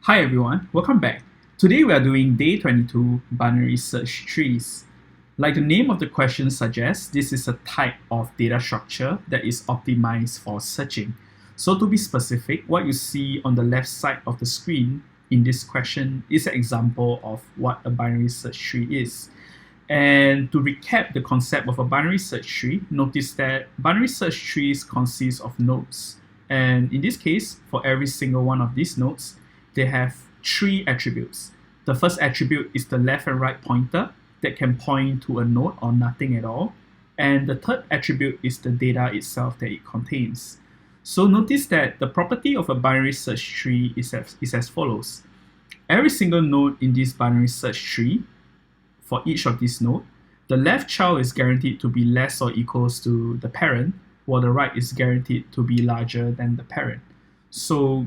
Hi everyone, welcome back. Today we are doing day 22 binary search trees. Like the name of the question suggests, this is a type of data structure that is optimized for searching. So to be specific, what you see on the left side of the screen in this question is an example of what a binary search tree is. And to recap the concept of a binary search tree, notice that binary search trees consist of nodes. And in this case, for every single one of these nodes, they have three attributes. The first attribute is the left and right pointer that can point to a node or nothing at all. And the third attribute is the data itself that it contains. So notice that the property of a binary search tree is as follows. Every single node in this binary search tree, for each of these nodes, the left child is guaranteed to be less or equals to the parent, while the right is guaranteed to be larger than the parent. So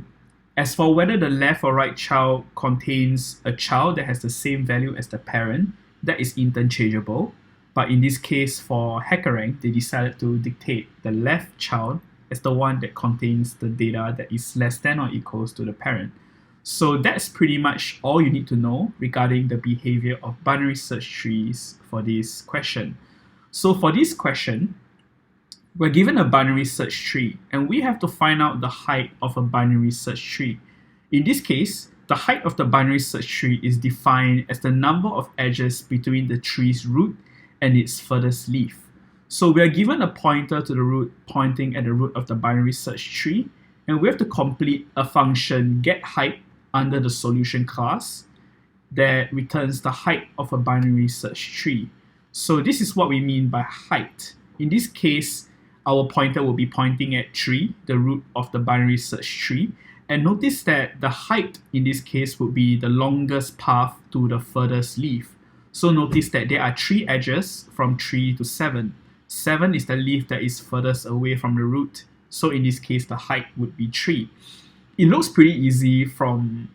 as for whether the left or right child contains a child that has the same value as the parent, that is interchangeable. But in this case, for HackerRank, they decided to dictate the left child as the one that contains the data that is less than or equals to the parent. So that's pretty much all you need to know regarding the behavior of binary search trees for this question. So for this question, we're given a binary search tree, and we have to find out the height of a binary search tree. In this case, the height of the binary search tree is defined as the number of edges between the tree's root and its furthest leaf. So we are given a pointer to the root pointing at the root of the binary search tree, and we have to complete a function getHeight under the solution class that returns the height of a binary search tree. So this is what we mean by height. In this case, our pointer will be pointing at 3, the root of the binary search tree. And notice that the height in this case would be the longest path to the furthest leaf. So notice that there are 3 edges from 3 to 7. 7 is the leaf that is furthest away from the root. So in this case, the height would be 3. It looks pretty easy from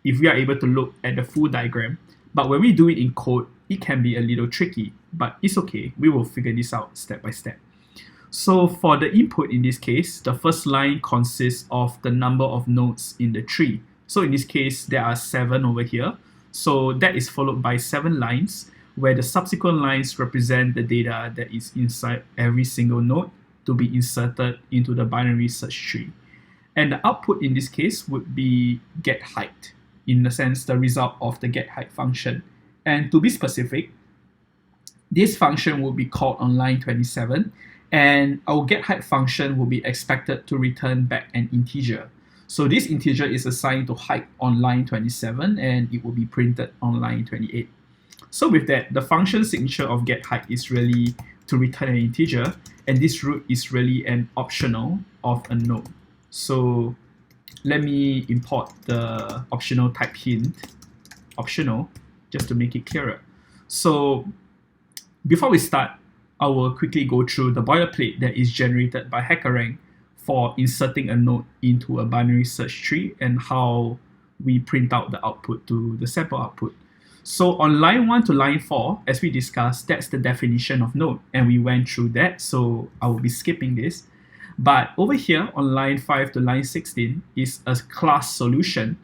if we are able to look at the full diagram. But when we do it in code, it can be a little tricky. But it's okay, we will figure this out step by step. So for the input in this case, the first line consists of the number of nodes in the tree. So in this case, there are 7 over here. So that is followed by 7 lines, where the subsequent lines represent the data that is inside every single node to be inserted into the binary search tree. And the output in this case would be getHeight, in the sense the result of the getHeight function. And to be specific, this function will be called on line 27, and our getHeight function will be expected to return back an integer. So this integer is assigned to height on line 27, and it will be printed on line 28. So with that, the function signature of getHeight is really to return an integer, and this root is really an optional of a node. So let me import the optional type hint, optional, just to make it clearer. So before we start, I will quickly go through the boilerplate that is generated by HackerRank for inserting a node into a binary search tree and how we print out the output to the sample output. So on line 1 to line 4, as we discussed, that's the definition of node, and we went through that, so I will be skipping this. But over here on line 5 to line 16 is a class solution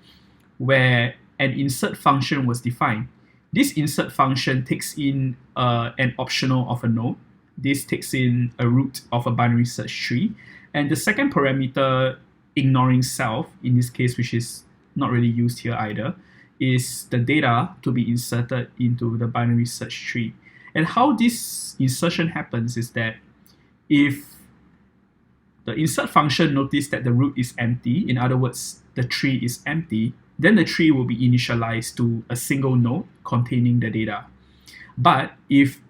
where an insert function was defined. This insert function takes in an optional of a node. This takes in a root of a binary search tree. And the second parameter, ignoring self, in this case, which is not really used here either, is the data to be inserted into the binary search tree. And how this insertion happens is that if the insert function notices that the root is empty, in other words, the tree is empty, then the tree will be initialized to a single node containing the data. But if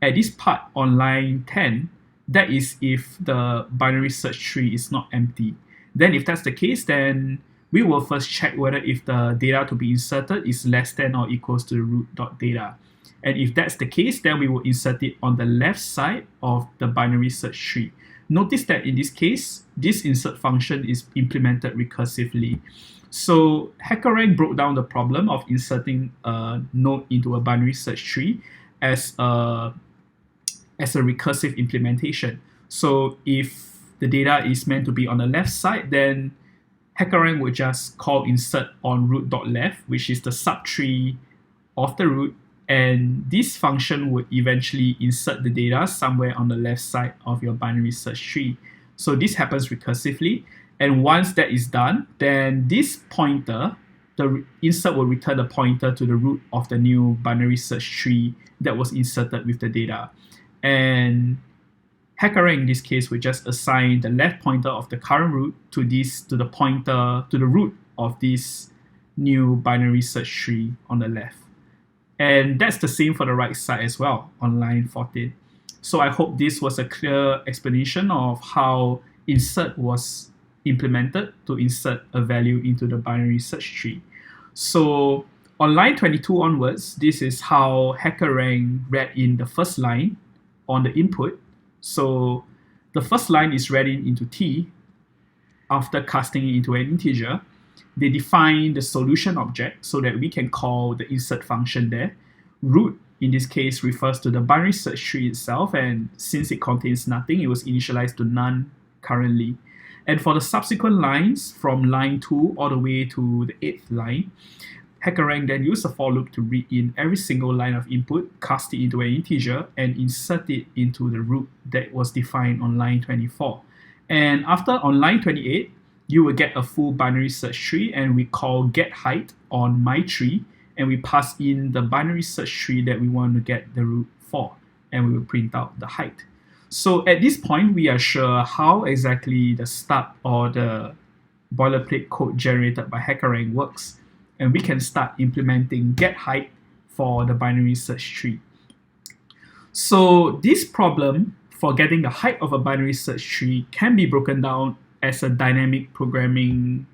at this part on line 10, that is if the binary search tree is not empty. Then if that's the case, then we will first check whether if the data to be inserted is less than or equals to the root.data. And if that's the case, then we will insert it on the left side of the binary search tree. Notice that in this case, this insert function is implemented recursively. So HackerRank broke down the problem of inserting a node into a binary search tree as a recursive implementation. So if the data is meant to be on the left side, then HackerRank would just call insert on root.left, which is the subtree of the root, and this function would eventually insert the data somewhere on the left side of your binary search tree. So this happens recursively, and once that is done, then this pointer, the insert will return the pointer to the root of the new binary search tree that was inserted with the data. And HackerRank in this case would just assign the left pointer of the current root to the root of this new binary search tree on the left. And that's the same for the right side as well on line 14. So I hope this was a clear explanation of how insert was implemented to insert a value into the binary search tree. So on line 22 onwards, this is how HackerRank read in the first line on the input. So the first line is read into T after casting it into an integer. They define the solution object so that we can call the insert function there. Root in this case refers to the binary search tree itself, and since it contains nothing, it was initialized to none currently. And for the subsequent lines from line 2 all the way to the 8th line, HackerRank then used a for loop to read in every single line of input, cast it into an integer, and insert it into the root that was defined on line 24. And after on line 28, you will get a full binary search tree, and we call getHeight on my tree, and we pass in the binary search tree that we want to get the root for, and we will print out the height. So at this point, we are sure how exactly the start or the boilerplate code generated by HackerRank works, and we can start implementing getHeight for the binary search tree. So this problem for getting the height of a binary search tree can be broken down as a dynamic programming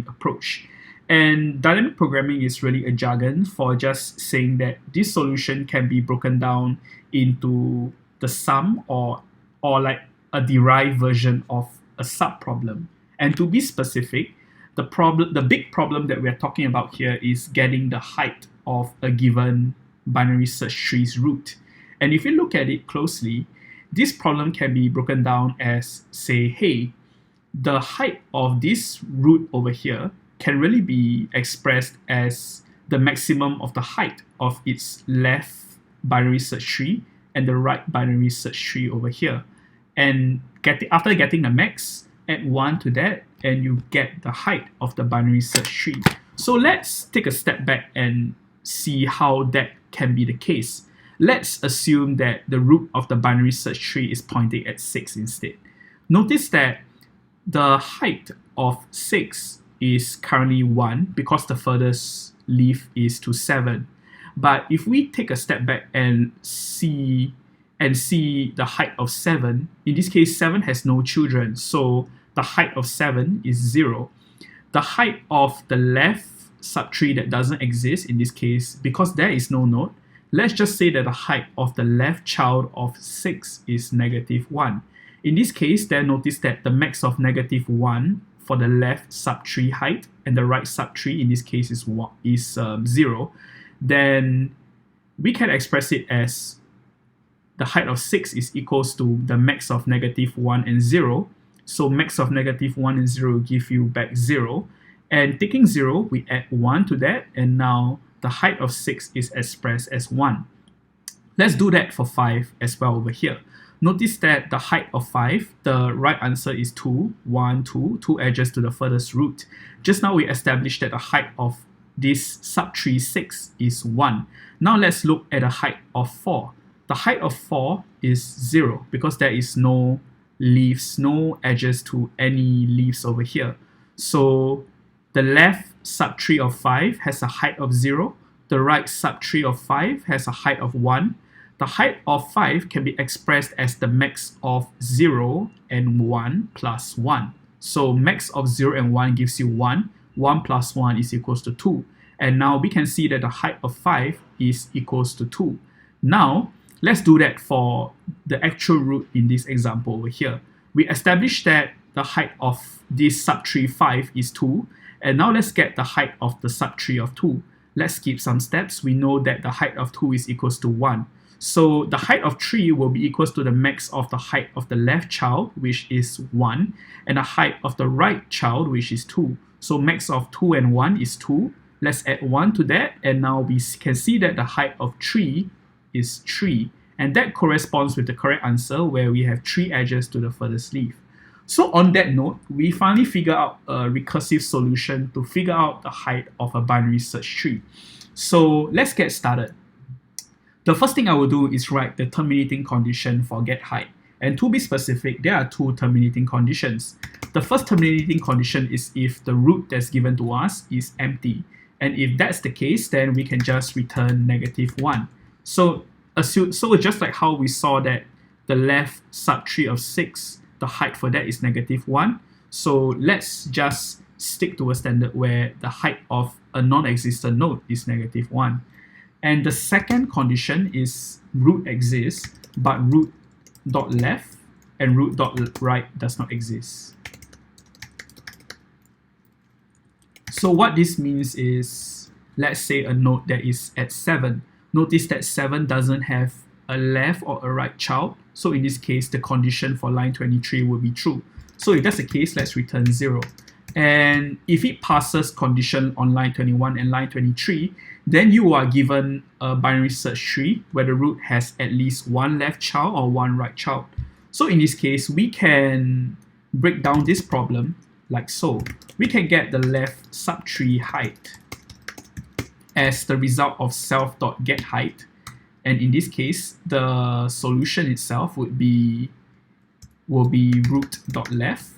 approach. And dynamic programming is really a jargon for just saying that this solution can be broken down into the sum or like a derived version of a subproblem. And to be specific, the big problem that we're talking about here is getting the height of a given binary search tree's root. And if you look at it closely, this problem can be broken down as, say, hey, the height of this root over here can really be expressed as the maximum of the height of its left binary search tree and the right binary search tree over here. And after getting the max, add 1 to that, and you get the height of the binary search tree. So let's take a step back and see how that can be the case. Let's assume that the root of the binary search tree is pointing at 6 instead. Notice that the height of 6 is currently 1 because the furthest leaf is to 7. But if we take a step back and see the height of 7, in this case 7 has no children, so the height of 7 is 0. The height of the left subtree that doesn't exist in this case, because there is no node, let's just say that the height of the left child of 6 is -1. In this case, then notice that the max of -1 for the left subtree height and the right subtree in this case is 0. Then we can express it as the height of 6 is equals to the max of -1 and 0. So max of -1 and 0 will give you back 0. And taking 0, we add 1 to that, and now the height of 6 is expressed as 1. Let's do that for 5 as well over here. Notice that the height of 5, the right answer is 2, 1, 2, 2 edges to the furthest root. Just now we established that the height of this subtree 6 is 1. Now let's look at the height of 4. The height of 4 is 0 because there is no leaves, no edges to any leaves over here. So the left subtree of 5 has a height of 0. The right subtree of 5 has a height of 1. The height of 5 can be expressed as the max of 0 and 1 plus 1. So max of 0 and 1 gives you 1. 1 plus 1 is equals to 2. And now we can see that the height of 5 is equals to 2. Now, let's do that for the actual root in this example over here. We established that the height of this subtree 5 is 2. And now let's get the height of the subtree of 2. Let's skip some steps. We know that the height of 2 is equals to 1. So the height of 3 will be equals to the max of the height of the left child, which is 1, and the height of the right child, which is 2. So max of 2 and 1 is 2. Let's add 1 to that, and now we can see that the height of 3 is 3. And that corresponds with the correct answer, where we have 3 edges to the furthest leaf. So on that note, we finally figure out a recursive solution to figure out the height of a binary search tree. So let's get started. The first thing I will do is write the terminating condition for get height. And to be specific, there are 2 terminating conditions. The first terminating condition is if the root that's given to us is empty. And if that's the case, then we can just return -1. So just like how we saw that the left subtree of 6, the height for that is -1. So let's just stick to a standard where the height of a non-existent node is -1. And the second condition is root exists, but root.left and root.right does not exist. So what this means is, let's say a node that is at 7. Notice that 7 doesn't have a left or a right child. So in this case, the condition for line 23 will be true. So if that's the case, let's return 0. And if it passes condition on line 21 and line 23, then you are given a binary search tree where the root has at least 1 left child or 1 right child. So in this case, we can break down this problem like so. We can get the left subtree height as the result of self.getHeight. And in this case, the solution itself will be root.left.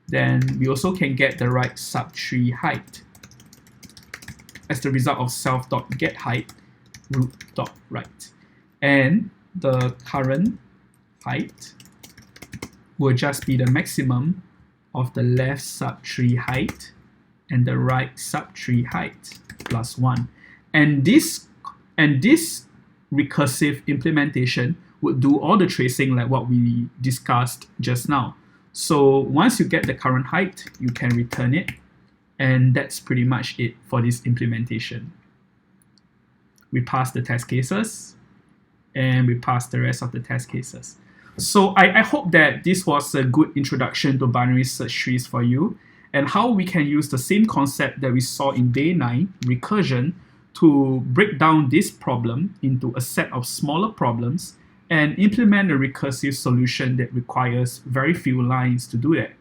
Then we also can get the right subtree height as the result of self.getHeight root.right. And the current height will just be the maximum of the left subtree height and the right subtree height plus 1. And this recursive implementation would do all the tracing like what we discussed just now. So once you get the current height, you can return it, and that's pretty much it for this implementation. We passed the test cases, and we passed the rest of the test cases. So I hope that this was a good introduction to binary search trees for you, and how we can use the same concept that we saw in day 9, recursion, to break down this problem into a set of smaller problems and implement a recursive solution that requires very few lines to do that.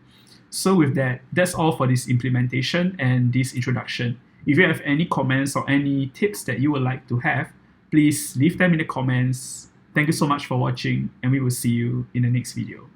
So with that, that's all for this implementation and this introduction. If you have any comments or any tips that you would like to have, please leave them in the comments. Thank you so much for watching, and we will see you in the next video.